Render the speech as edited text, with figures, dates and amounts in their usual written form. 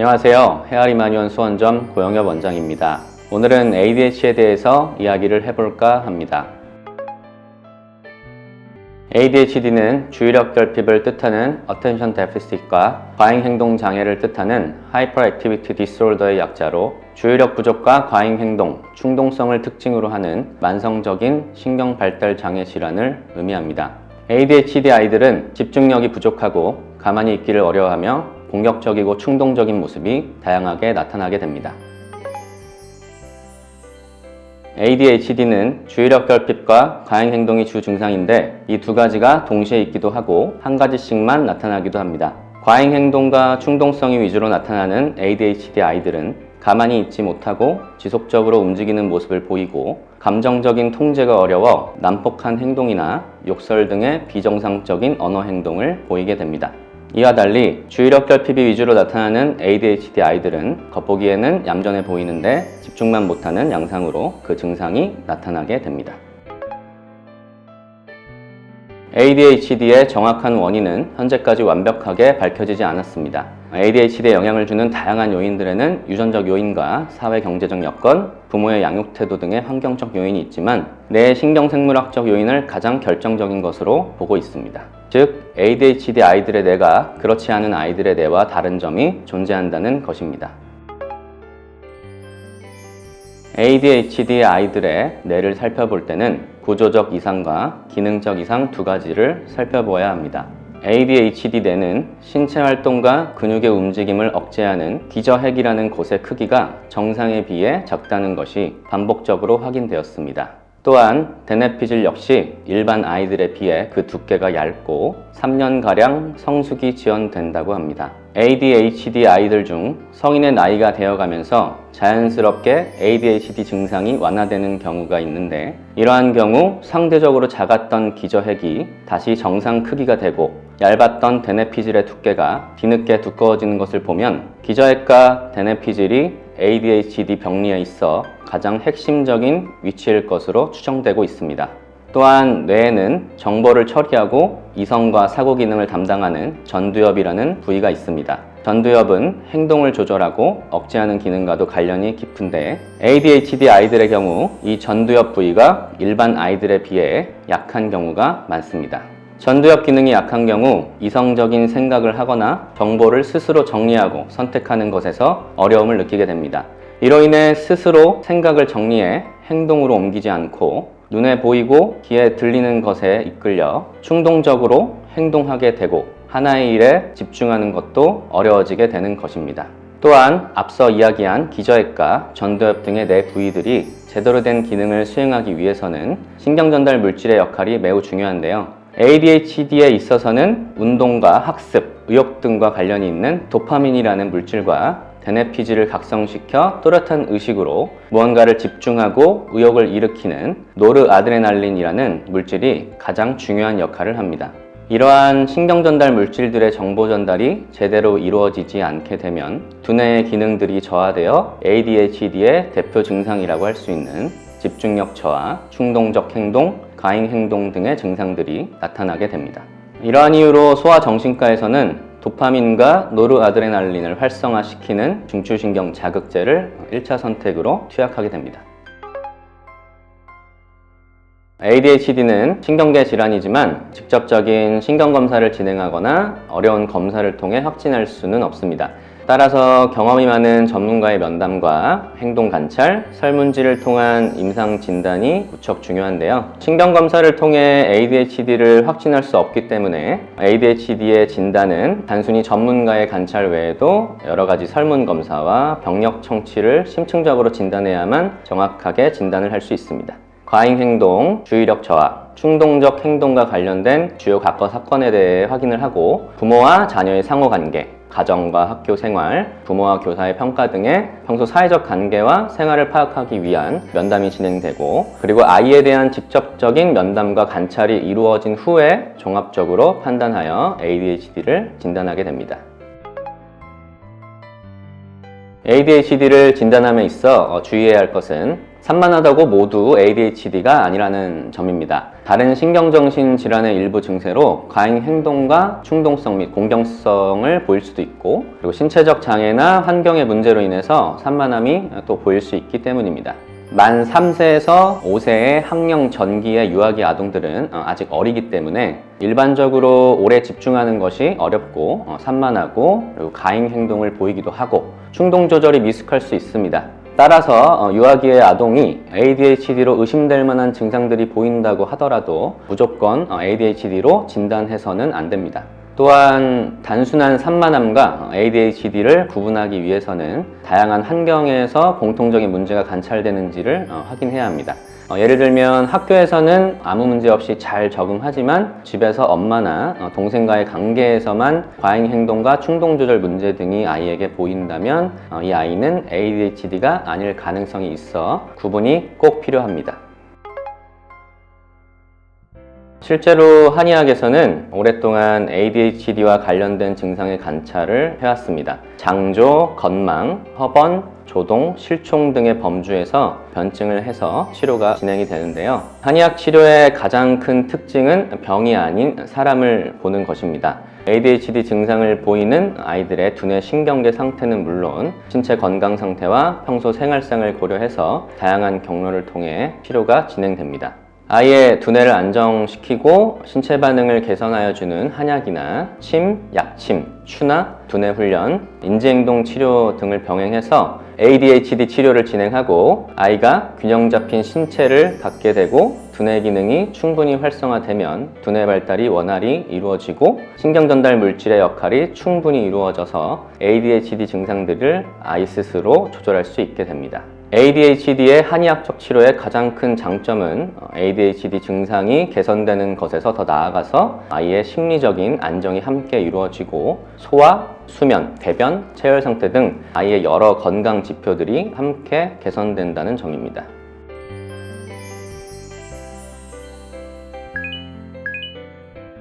안녕하세요. 헤아리마니원 수원점 고영엽 원장입니다. 오늘은 ADHD에 대해서 이야기를 해볼까 합니다. ADHD는 주의력 결핍을 뜻하는 Attention Deficit과 과잉행동 장애를 뜻하는 Hyperactivity Disorder의 약자로 주의력 부족과 과잉행동, 충동성을 특징으로 하는 만성적인 신경 발달 장애 질환을 의미합니다. ADHD 아이들은 집중력이 부족하고 가만히 있기를 어려워하며 공격적이고 충동적인 모습이 다양하게 나타나게 됩니다. ADHD는 주의력 결핍과 과잉행동이 주 증상인데 이 두 가지가 동시에 있기도 하고 한 가지씩만 나타나기도 합니다. 과잉행동과 충동성이 위주로 나타나는 ADHD 아이들은 가만히 있지 못하고 지속적으로 움직이는 모습을 보이고 감정적인 통제가 어려워 난폭한 행동이나 욕설 등의 비정상적인 언어 행동을 보이게 됩니다. 이와 달리 주의력 결핍이 위주로 나타나는 ADHD 아이들은 겉보기에는 얌전해 보이는데 집중만 못하는 양상으로 그 증상이 나타나게 됩니다. ADHD의 정확한 원인은 현재까지 완벽하게 밝혀지지 않았습니다. ADHD에 영향을 주는 다양한 요인들에는 유전적 요인과 사회 경제적 여건, 부모의 양육 태도 등의 환경적 요인이 있지만 뇌 신경생물학적 요인을 가장 결정적인 것으로 보고 있습니다. 즉, ADHD 아이들의 뇌가 그렇지 않은 아이들의 뇌와 다른 점이 존재한다는 것입니다. ADHD 아이들의 뇌를 살펴볼 때는 구조적 이상과 기능적 이상 두 가지를 살펴보아야 합니다. ADHD 뇌는 신체 활동과 근육의 움직임을 억제하는 기저핵이라는 곳의 크기가 정상에 비해 작다는 것이 반복적으로 확인되었습니다. 또한 대뇌피질 역시 일반 아이들에 비해 그 두께가 얇고 3년가량 성숙이 지연된다고 합니다. ADHD 아이들 중 성인의 나이가 되어가면서 자연스럽게 ADHD 증상이 완화되는 경우가 있는데 이러한 경우 상대적으로 작았던 기저핵이 다시 정상 크기가 되고 얇았던 대뇌피질의 두께가 뒤늦게 두꺼워지는 것을 보면 기저핵과 대뇌피질이 ADHD 병리에 있어 가장 핵심적인 위치일 것으로 추정되고 있습니다. 또한 뇌에는 정보를 처리하고 이성과 사고 기능을 담당하는 전두엽이라는 부위가 있습니다. 전두엽은 행동을 조절하고 억제하는 기능과도 관련이 깊은데 ADHD 아이들의 경우 이 전두엽 부위가 일반 아이들에 비해 약한 경우가 많습니다. 전두엽 기능이 약한 경우 이성적인 생각을 하거나 정보를 스스로 정리하고 선택하는 것에서 어려움을 느끼게 됩니다. 이로 인해 스스로 생각을 정리해 행동으로 옮기지 않고 눈에 보이고 귀에 들리는 것에 이끌려 충동적으로 행동하게 되고 하나의 일에 집중하는 것도 어려워지게 되는 것입니다. 또한 앞서 이야기한 기저핵과 전두엽 등의 뇌 부위들이 제대로 된 기능을 수행하기 위해서는 신경전달 물질의 역할이 매우 중요한데요. ADHD에 있어서는 운동과 학습, 의욕 등과 관련이 있는 도파민이라는 물질과 대뇌피질을 각성시켜 또렷한 의식으로 무언가를 집중하고 의욕을 일으키는 노르아드레날린이라는 물질이 가장 중요한 역할을 합니다. 이러한 신경전달 물질들의 정보 전달이 제대로 이루어지지 않게 되면 두뇌의 기능들이 저하되어 ADHD의 대표 증상이라고 할 수 있는 집중력 저하, 충동적 행동, 과잉 행동 등의 증상들이 나타나게 됩니다. 이러한 이유로 소아정신과에서는 도파민과 노르아드레날린을 활성화시키는 중추신경 자극제를 1차 선택으로 투약하게 됩니다. ADHD는 신경계 질환이지만 직접적인 신경검사를 진행하거나 어려운 검사를 통해 확진할 수는 없습니다. 따라서 경험이 많은 전문가의 면담과 행동 관찰, 설문지를 통한 임상 진단이 무척 중요한데요. 신경검사를 통해 ADHD를 확진할 수 없기 때문에 ADHD의 진단은 단순히 전문가의 관찰 외에도 여러 가지 설문검사와 병력 청취를 심층적으로 진단해야만 정확하게 진단을 할 수 있습니다. 과잉행동, 주의력 저하, 충동적 행동과 관련된 주요 과거 사건에 대해 확인을 하고 부모와 자녀의 상호관계, 가정과 학교 생활, 부모와 교사의 평가 등의 평소 사회적 관계와 생활을 파악하기 위한 면담이 진행되고 그리고 아이에 대한 직접적인 면담과 관찰이 이루어진 후에 종합적으로 판단하여 ADHD를 진단하게 됩니다. ADHD를 진단함에 있어 주의해야 할 것은 산만하다고 모두 ADHD가 아니라는 점입니다. 다른 신경정신 질환의 일부 증세로 과잉 행동과 충동성 및 공격성을 보일 수도 있고, 그리고 신체적 장애나 환경의 문제로 인해서 산만함이 또 보일 수 있기 때문입니다. 만 3세에서 5세의 학령 전기의 유아기 아동들은 아직 어리기 때문에 일반적으로 오래 집중하는 것이 어렵고 산만하고, 그리고 가행 행동을 보이기도 하고 충동 조절이 미숙할 수 있습니다. 따라서 유아기의 아동이 ADHD로 의심될 만한 증상들이 보인다고 하더라도 무조건 ADHD로 진단해서는 안 됩니다. 또한 단순한 산만함과 ADHD를 구분하기 위해서는 다양한 환경에서 공통적인 문제가 관찰되는지를 확인해야 합니다. 예를 들면 학교에서는 아무 문제 없이 잘 적응하지만 집에서 엄마나 동생과의 관계에서만 과잉 행동과 충동 조절 문제 등이 아이에게 보인다면 이 아이는 ADHD가 아닐 가능성이 있어 구분이 꼭 필요합니다. 실제로 한의학에서는 오랫동안 ADHD와 관련된 증상의 관찰을 해왔습니다. 장조, 건망, 허번, 조동, 실총 등의 범주에서 변증을 해서 치료가 진행이 되는데요. 한의학 치료의 가장 큰 특징은 병이 아닌 사람을 보는 것입니다. ADHD 증상을 보이는 아이들의 두뇌 신경계 상태는 물론 신체 건강 상태와 평소 생활상을 고려해서 다양한 경로를 통해 치료가 진행됩니다. 아이의 두뇌를 안정시키고 신체 반응을 개선하여 주는 한약이나 침, 약침, 추나 두뇌 훈련, 인지행동 치료 등을 병행해서 ADHD 치료를 진행하고 아이가 균형 잡힌 신체를 갖게 되고 두뇌 기능이 충분히 활성화되면 두뇌 발달이 원활히 이루어지고 신경 전달 물질의 역할이 충분히 이루어져서 ADHD 증상들을 아이 스스로 조절할 수 있게 됩니다. ADHD의 한의학적 치료의 가장 큰 장점은 ADHD 증상이 개선되는 것에서 더 나아가서 아이의 심리적인 안정이 함께 이루어지고 소화, 수면, 배변, 체열 상태 등 아이의 여러 건강 지표들이 함께 개선된다는 점입니다.